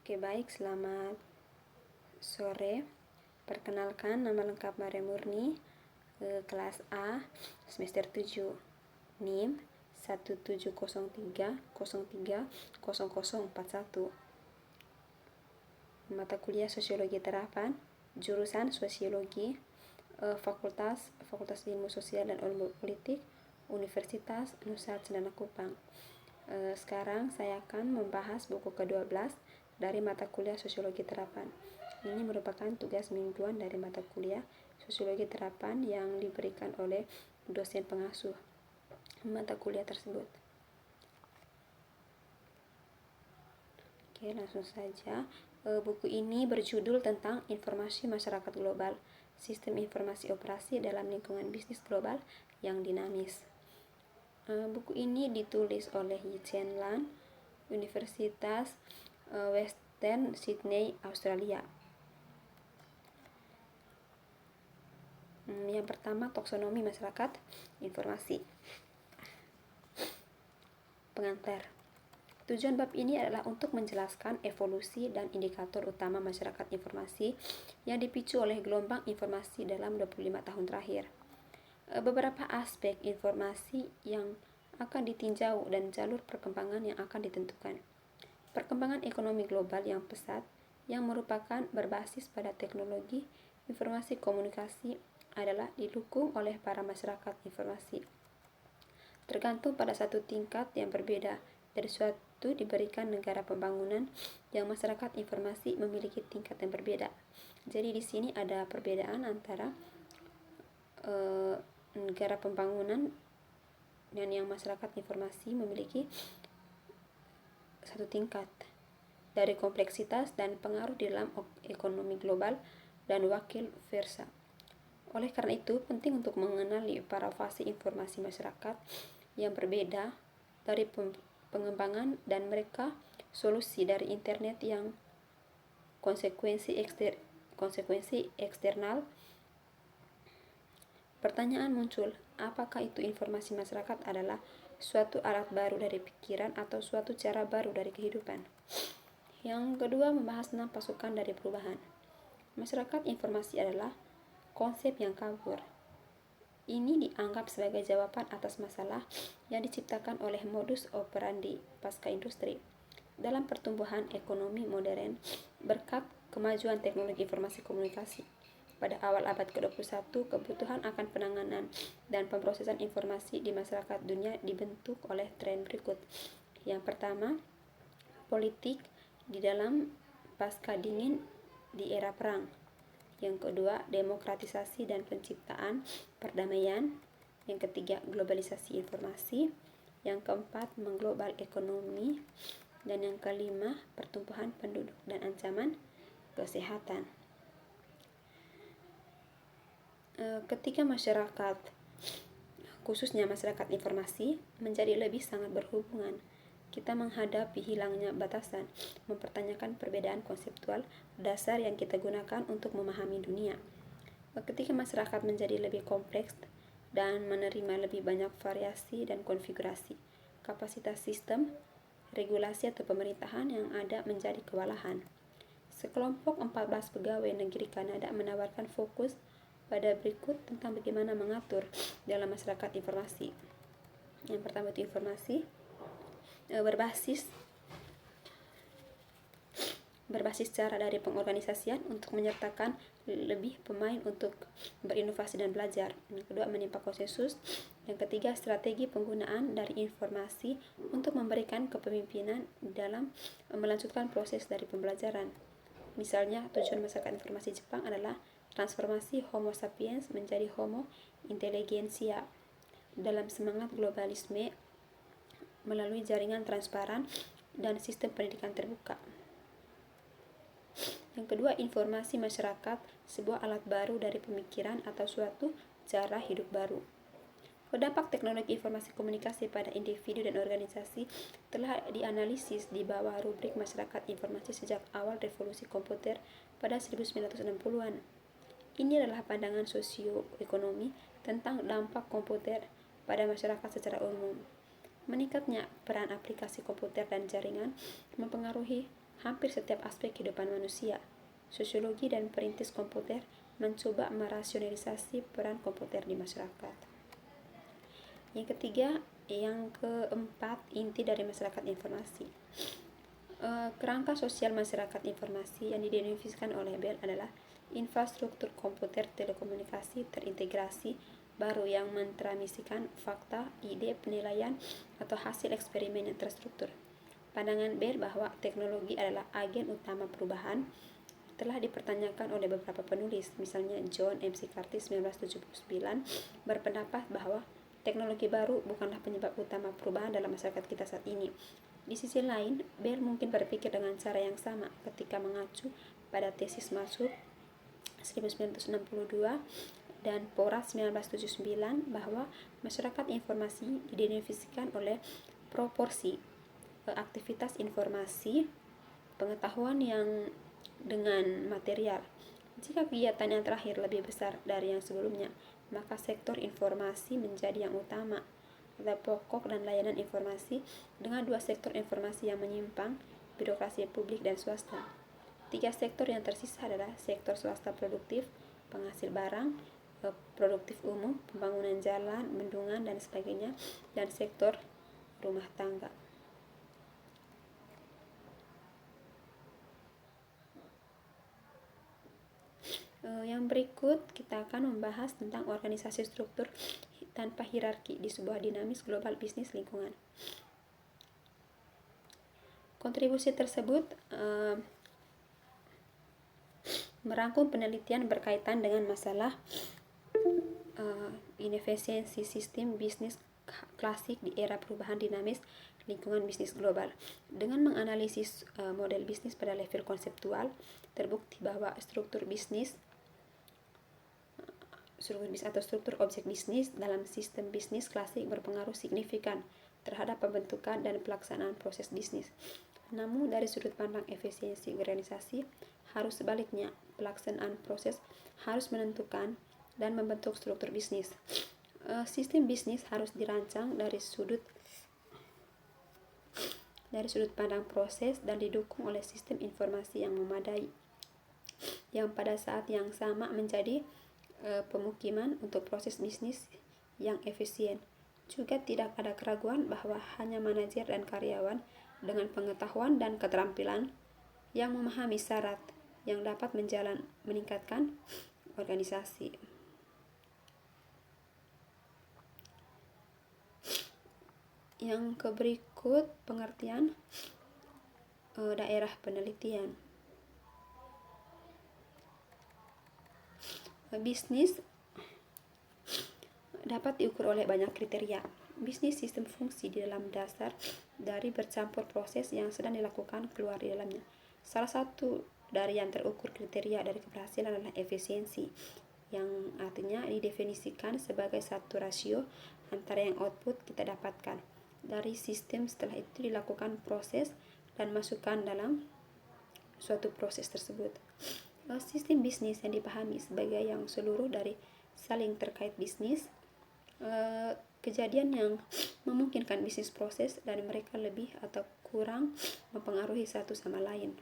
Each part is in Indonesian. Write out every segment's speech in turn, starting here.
Oke, baik, selamat sore. Perkenalkan, nama lengkap Maria Murni, kelas A, semester 7, NIM 1703030041. Mata kuliah Sosiologi Terapan, jurusan Sosiologi, Fakultas Ilmu Sosial dan Ilmu Politik, Universitas Nusa Cendana Kupang. Sekarang saya akan membahas buku ke-12 dari mata kuliah Sosiologi Terapan. Ini merupakan tugas mingguan dari mata kuliah Sosiologi Terapan yang diberikan oleh dosen pengasuh mata kuliah tersebut. Oke, langsung saja. Buku ini berjudul tentang informasi masyarakat global, sistem informasi operasi dalam lingkungan bisnis global yang dinamis. Buku ini ditulis oleh Yi-Chien Lan, Universitas Western Sydney, Australia. Yang pertama, taksonomi masyarakat informasi. Pengantar. Tujuan bab ini adalah untuk menjelaskan evolusi dan indikator utama masyarakat informasi yang dipicu oleh gelombang informasi dalam 25 tahun terakhir. Beberapa aspek informasi yang akan ditinjau dan jalur perkembangan yang akan ditentukan. Perkembangan ekonomi global yang pesat yang merupakan berbasis pada teknologi informasi komunikasi adalah didukung oleh para masyarakat informasi. Tergantung pada satu tingkat yang berbeda dari suatu diberikan negara pembangunan yang masyarakat informasi memiliki tingkat yang berbeda. Jadi di sini ada perbedaan antara negara pembangunan dan yang masyarakat informasi memiliki satu tingkat dari kompleksitas dan pengaruh di dalam ekonomi global dan wakil versa. Oleh karena itu, penting untuk mengenali para fase informasi masyarakat yang berbeda dari pengembangan dan mereka solusi dari internet yang konsekuensi eksternal. Pertanyaan muncul, apakah itu informasi masyarakat adalah suatu alat baru dari pikiran atau suatu cara baru dari kehidupan? Yang kedua, membahas 6 pasukan dari perubahan. Masyarakat informasi adalah konsep yang kabur. Ini dianggap sebagai jawaban atas masalah yang diciptakan oleh modus operandi pasca industri. Dalam pertumbuhan ekonomi modern, berkat kemajuan teknologi informasi komunikasi, pada awal abad ke-21, kebutuhan akan penanganan dan pemrosesan informasi di masyarakat dunia dibentuk oleh tren berikut. Yang pertama, politik di dalam pasca dingin di era perang. Yang kedua, demokratisasi dan penciptaan perdamaian. Yang ketiga, globalisasi informasi. Yang keempat, mengglobal ekonomi. Dan yang kelima, pertumbuhan penduduk dan ancaman kesehatan. Ketika masyarakat, khususnya masyarakat informasi, menjadi lebih sangat berhubungan, kita menghadapi hilangnya batasan, mempertanyakan perbedaan konseptual dasar yang kita gunakan untuk memahami dunia. Ketika masyarakat menjadi lebih kompleks dan menerima lebih banyak variasi dan konfigurasi, kapasitas sistem, regulasi atau pemerintahan yang ada menjadi kewalahan. Sekelompok 14 pegawai negeri Kanada menawarkan fokus pada berikut tentang bagaimana mengatur dalam masyarakat informasi. Yang pertama itu informasi berbasis cara dari pengorganisasian untuk menyertakan lebih pemain untuk berinovasi dan belajar. Yang kedua, menimpa konsensus. Yang ketiga, strategi penggunaan dari informasi untuk memberikan kepemimpinan dalam melanjutkan proses dari pembelajaran. Misalnya, tujuan masyarakat informasi Jepang adalah transformasi Homo sapiens menjadi Homo intelligentsia dalam semangat globalisme melalui jaringan transparan dan sistem pendidikan terbuka. Yang kedua, informasi masyarakat, sebuah alat baru dari pemikiran atau suatu cara hidup baru. Dampak teknologi informasi komunikasi pada individu dan organisasi telah dianalisis di bawah rubrik masyarakat informasi sejak awal revolusi komputer pada 1960-an. Ini adalah pandangan sosioekonomi tentang dampak komputer pada masyarakat secara umum. Meningkatnya peran aplikasi komputer dan jaringan mempengaruhi hampir setiap aspek kehidupan manusia. Sosiologi dan perintis komputer mencoba merasionalisasi peran komputer di masyarakat. Yang ketiga, yang keempat, inti dari masyarakat informasi. Kerangka sosial masyarakat informasi yang didefinisikan oleh Bell adalah infrastruktur komputer telekomunikasi terintegrasi baru yang mentransmisikan fakta, ide, penilaian, atau hasil eksperimen yang terstruktur. Pandangan Bell bahwa teknologi adalah agen utama perubahan telah dipertanyakan oleh beberapa penulis, misalnya John McCarthy 1979 berpendapat bahwa teknologi baru bukanlah penyebab utama perubahan dalam masyarakat kita saat ini. Di sisi lain, Bell mungkin berpikir dengan cara yang sama ketika mengacu pada tesis Masuk 1962 dan Porat 1979 bahwa masyarakat informasi didefinisikan oleh proporsi aktivitas informasi pengetahuan yang dengan material. Jika kegiatan yang terakhir lebih besar dari yang sebelumnya, maka sektor informasi menjadi yang utama. Ada pokok dan layanan informasi dengan dua sektor informasi yang menyimpang, birokrasi publik dan swasta. Tiga sektor yang tersisa adalah sektor swasta produktif, penghasil barang, produktif umum, pembangunan jalan, bendungan, dan sebagainya, dan sektor rumah tangga. Yang berikut kita akan membahas tentang organisasi struktur tanpa hierarki di sebuah dinamis global bisnis lingkungan. Kontribusi tersebut merangkum penelitian berkaitan dengan masalah inefisiensi sistem bisnis klasik di era perubahan dinamis lingkungan bisnis global. Dengan menganalisis model bisnis pada level konseptual, terbukti bahwa struktur bisnis atau struktur objek bisnis dalam sistem bisnis klasik berpengaruh signifikan terhadap pembentukan dan pelaksanaan proses bisnis. Namun dari sudut pandang efisiensi organisasi, harus sebaliknya, pelaksanaan proses harus menentukan dan membentuk struktur bisnis. Sistem bisnis harus dirancang dari sudut pandang proses dan didukung oleh sistem informasi yang memadai, yang pada saat yang sama menjadi pemukiman untuk proses bisnis yang efisien. Juga tidak ada keraguan bahwa hanya manajer dan karyawan dengan pengetahuan dan keterampilan yang memahami syarat yang dapat meningkatkan organisasi. Yang berikut pengertian daerah penelitian. Bisnis dapat diukur oleh banyak kriteria. Bisnis sistem fungsi di dalam dasar dari bercampur proses yang sedang dilakukan keluar di dalamnya. Salah satu dari yang terukur kriteria dari keberhasilan adalah efisiensi, yang artinya didefinisikan sebagai satu rasio antara yang output kita dapatkan dari sistem setelah itu dilakukan proses dan masukkan dalam suatu proses tersebut. Sistem bisnis yang dipahami sebagai yang seluruh dari saling terkait bisnis, kejadian yang memungkinkan bisnis proses dan mereka lebih atau kurang mempengaruhi satu sama lain.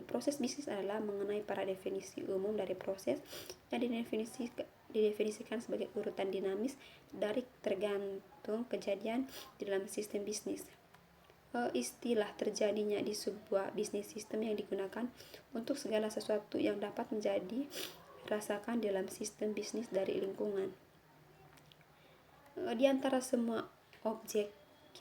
Proses bisnis adalah mengenai para definisi umum dari proses yang didefinisikan sebagai urutan dinamis dari tergantung kejadian di dalam sistem bisnis. Istilah terjadinya di sebuah bisnis sistem yang digunakan untuk segala sesuatu yang dapat menjadi rasakan dalam sistem bisnis dari lingkungan. Di antara semua objek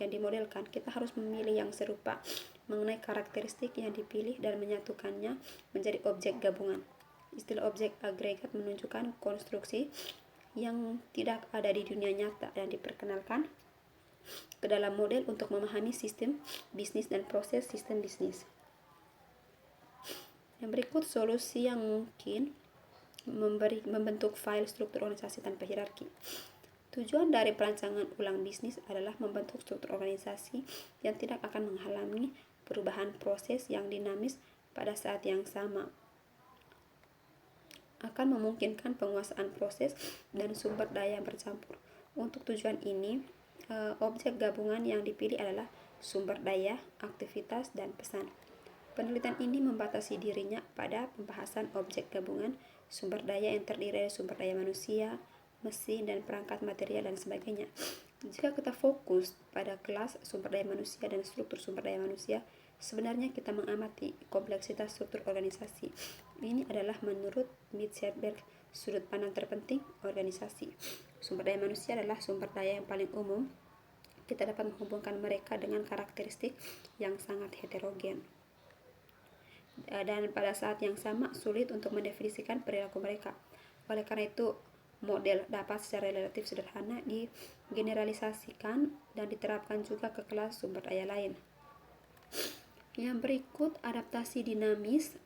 yang dimodelkan, kita harus memilih yang serupa mengenai karakteristik yang dipilih dan menyatukannya menjadi objek gabungan. Istilah objek agregat menunjukkan konstruksi yang tidak ada di dunia nyata dan diperkenalkan ke dalam model untuk memahami sistem bisnis dan proses sistem bisnis. Yang berikut solusi yang mungkin membentuk file struktur organisasi tanpa hierarki. Tujuan dari perancangan ulang bisnis adalah membentuk struktur organisasi yang tidak akan menghalangi perubahan proses yang dinamis pada saat yang sama. Akan memungkinkan penguasaan proses dan sumber daya bercampur. Untuk tujuan ini, objek gabungan yang dipilih adalah sumber daya, aktivitas, dan pesan. Penelitian ini membatasi dirinya pada pembahasan objek gabungan, sumber daya yang terdiri dari sumber daya manusia, mesin, dan perangkat material, dan sebagainya. Jika kita fokus pada kelas sumber daya manusia dan struktur sumber daya manusia, sebenarnya kita mengamati kompleksitas struktur organisasi. Ini adalah menurut Mietzenberg sudut pandang terpenting organisasi. Sumber daya manusia adalah sumber daya yang paling umum. Kita dapat menghubungkan mereka dengan karakteristik yang sangat heterogen. Dan pada saat yang sama sulit untuk mendefinisikan perilaku mereka. Oleh karena itu, model dapat secara relatif sederhana digeneralisasikan dan diterapkan juga ke kelas sumber daya lain. Yang berikut adaptasi dinamis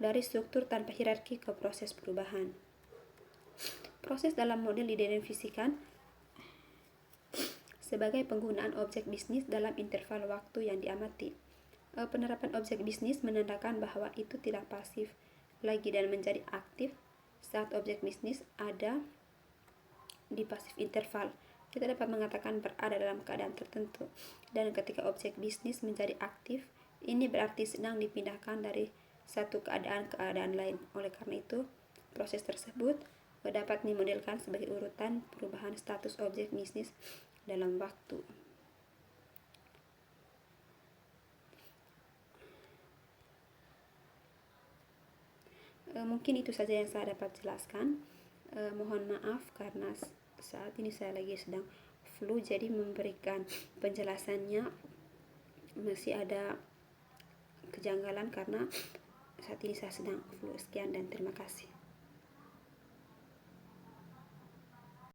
dari struktur tanpa hierarki ke proses perubahan. Proses dalam model didefinisikan sebagai penggunaan objek bisnis dalam interval waktu yang diamati. Penerapan objek bisnis menandakan bahwa itu tidak pasif lagi dan menjadi aktif saat objek bisnis ada di pasif interval. Kita dapat mengatakan berada dalam keadaan tertentu, dan ketika objek bisnis menjadi aktif, ini berarti sedang dipindahkan dari satu keadaan ke keadaan lain. Oleh karena itu, proses tersebut dapat dimodelkan sebagai urutan perubahan status objek bisnis dalam waktu. Mungkin itu saja yang saya dapat jelaskan. Mohon maaf karena saat ini saya lagi sedang flu, jadi memberikan penjelasannya masih ada kejanggalan karena saat ini saya sedang flu. Sekian dan terima kasih.